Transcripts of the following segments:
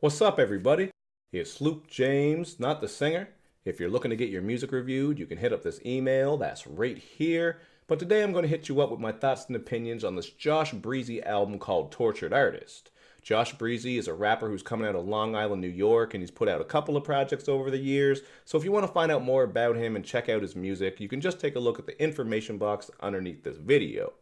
What's up, everybody? It's Luke James, not the singer. If you're looking to get your music reviewed, you can hit up this email that's right here. But today I'm going to hit you up with my thoughts and opinions on this Josh Breezzyy album called Tortured Artist. Josh Breezzyy is a rapper who's coming out of Long Island, New York, and he's put out a couple of projects over the years. So if you want to find out more about him and check out his music, you can just take a look at the information box underneath this video.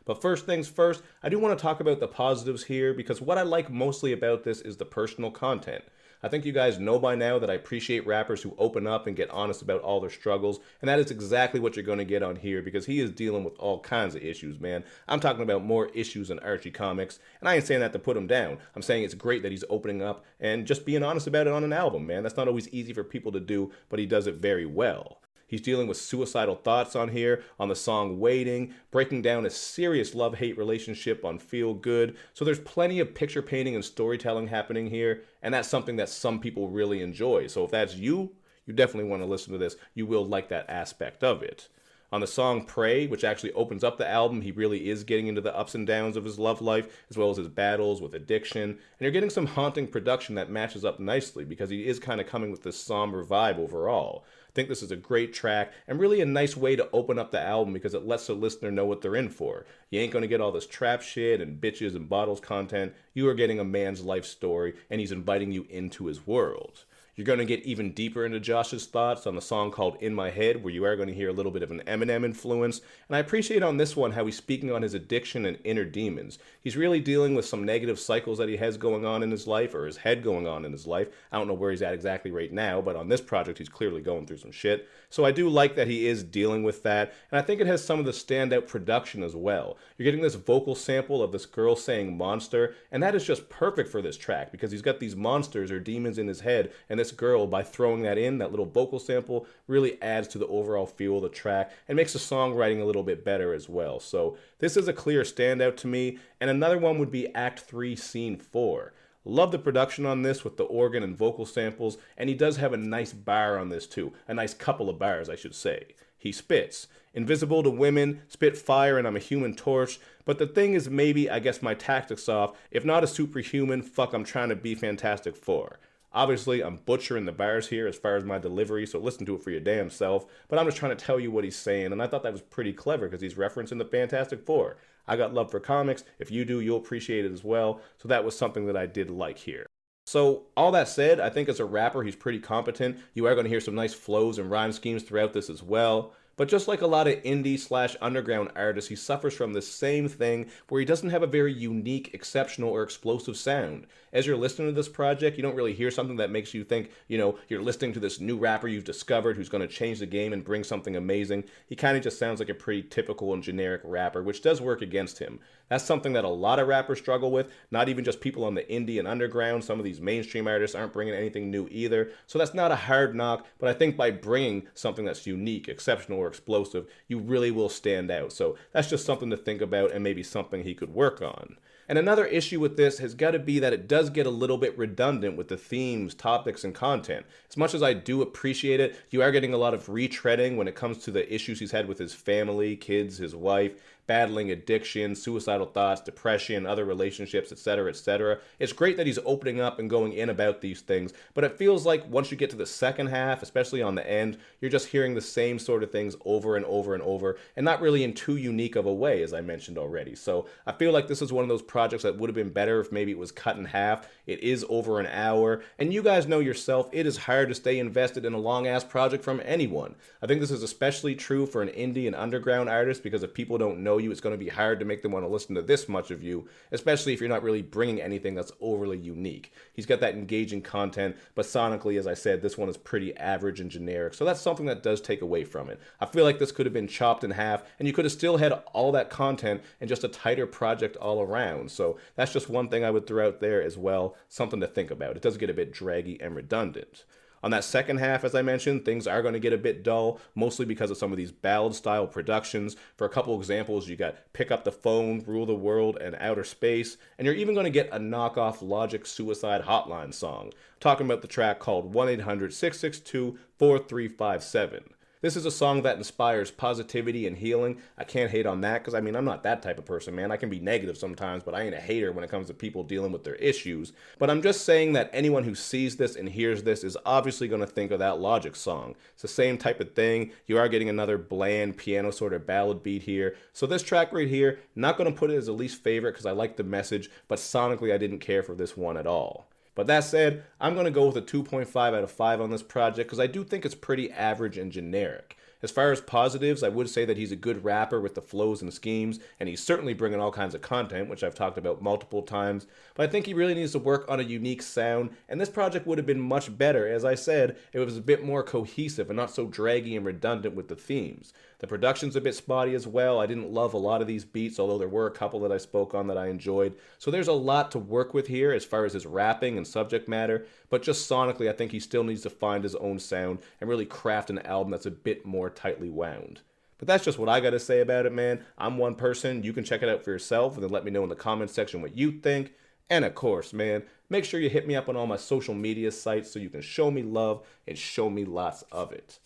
But first things first, I do want to talk about the positives here because what I like mostly about this is the personal content. I think you guys know by now that I appreciate rappers who open up and get honest about all their struggles, and that is exactly what you're going to get on here because he is dealing with all kinds of issues, man. I'm talking about more issues than Archie comics, and I ain't saying that to put him down. I'm saying it's great that he's opening up and just being honest about it on an album, man. That's not always easy for people to do, but he does it very well. He's dealing with suicidal thoughts on here, on the song Waiting, breaking down a serious love-hate relationship on Feel Good. So there's plenty of picture painting and storytelling happening here, and that's something that some people really enjoy. So if that's you, you definitely want to listen to this. You will like that aspect of it. On the song Pray, which actually opens up the album, he really is getting into the ups and downs of his love life, as well as his battles with addiction. And you're getting some haunting production that matches up nicely because he is kind of coming with this somber vibe overall. I think this is a great track and really a nice way to open up the album because it lets the listener know what they're in for. You ain't going to get all this trap shit and bitches and bottles content. You are getting a man's life story and he's inviting you into his world. You're going to get even deeper into Josh's thoughts on the song called In My Head, where you are going to hear a little bit of an Eminem influence. And I appreciate on this one how he's speaking on his addiction and inner demons. He's really dealing with some negative cycles that he has going on in his life, or his head going on in his life. I don't know where he's at exactly right now, but on this project he's clearly going through some shit. So I do like that he is dealing with that, and I think it has some of the standout production as well. You're getting this vocal sample of this girl saying monster, and that is just perfect for this track because he's got these monsters or demons in his head, and this girl, by throwing that in, that little vocal sample, really adds to the overall feel of the track and makes the songwriting a little bit better as well. So this is a clear standout to me, and another one would be Act 3, Scene 4. Love the production on this with the organ and vocal samples, and he does have a nice bar on this too. A nice couple of bars, I should say. He spits. Invisible to women, spit fire, and I'm a human torch. But the thing is maybe I guess my tactics off. If not a superhuman, fuck I'm trying to be Fantastic Four. Obviously, I'm butchering the bars here as far as my delivery, so listen to it for your damn self. But I'm just trying to tell you what he's saying, and I thought that was pretty clever because he's referencing the Fantastic Four. I got love for comics. If you do, you'll appreciate it as well. So that was something that I did like here. So all that said, I think as a rapper, he's pretty competent. You are going to hear some nice flows and rhyme schemes throughout this as well. But just like a lot of indie/underground artists, he suffers from the same thing where he doesn't have a very unique, exceptional, or explosive sound. As you're listening to this project, you don't really hear something that makes you think, you're listening to this new rapper you've discovered who's going to change the game and bring something amazing. He kind of just sounds like a pretty typical and generic rapper, which does work against him. That's something that a lot of rappers struggle with, not even just people on the indie and underground. Some of these mainstream artists aren't bringing anything new either. So that's not a hard knock, but I think by bringing something that's unique, exceptional, or explosive, you really will stand out. So that's just something to think about and maybe something he could work on. And another issue with this has got to be that it does get a little bit redundant with the themes, topics, and content. As much as I do appreciate it, you are getting a lot of retreading when it comes to the issues he's had with his family, kids, his wife, battling addiction, suicidal thoughts, depression, other relationships, etc., etc. It's great that he's opening up and going in about these things, but it feels like once you get to the second half, especially on the end, you're just hearing the same sort of things over and over and over, and not really in too unique of a way, as I mentioned already. So I feel like this is one of those projects that would have been better if maybe it was cut in half. It is over an hour, and you guys know yourself, it is hard to stay invested in a long-ass project from anyone. I think this is especially true for an indie and underground artist because if people don't know you, it's going to be hard to make them want to listen to this much of you, especially if you're not really bringing anything that's overly unique. He's got that engaging content, but sonically, as I said, this one is pretty average and generic, so that's something that does take away from it. I feel like this could have been chopped in half, and you could have still had all that content and just a tighter project all around, so that's just one thing I would throw out there as well, something to think about. It does get a bit draggy and redundant. On that second half, as I mentioned, things are going to get a bit dull, mostly because of some of these ballad-style productions. For a couple examples, you got Pick Up the Phone, Rule the World, and Outer Space, and you're even going to get a knockoff Logic Suicide Hotline song, talking about the track called 1-800-662-4357. This is a song that inspires positivity and healing. I can't hate on that because, I mean, I'm not that type of person, man. I can be negative sometimes, but I ain't a hater when it comes to people dealing with their issues. But I'm just saying that anyone who sees this and hears this is obviously going to think of that Logic song. It's the same type of thing. You are getting another bland piano sort of ballad beat here. So this track right here, not going to put it as a least favorite because I like the message, but sonically I didn't care for this one at all. But that said, I'm going to go with a 2.5 out of 5 on this project because I do think it's pretty average and generic. As far as positives, I would say that he's a good rapper with the flows and schemes, and he's certainly bringing all kinds of content, which I've talked about multiple times. But I think he really needs to work on a unique sound, and this project would have been much better, as I said, if it was a bit more cohesive and not so draggy and redundant with the themes. The production's a bit spotty as well. I didn't love a lot of these beats, although there were a couple that I spoke on that I enjoyed. So there's a lot to work with here as far as his rapping and subject matter, but just sonically, I think he still needs to find his own sound and really craft an album that's a bit more tightly wound. But that's just what I got to say about it, man. I'm one person. You can check it out for yourself and then let me know in the comments section what you think. And of course, man, make sure you hit me up on all my social media sites so you can show me love and show me lots of it.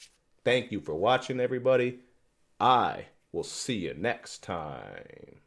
Thank you for watching, everybody. I will see you next time.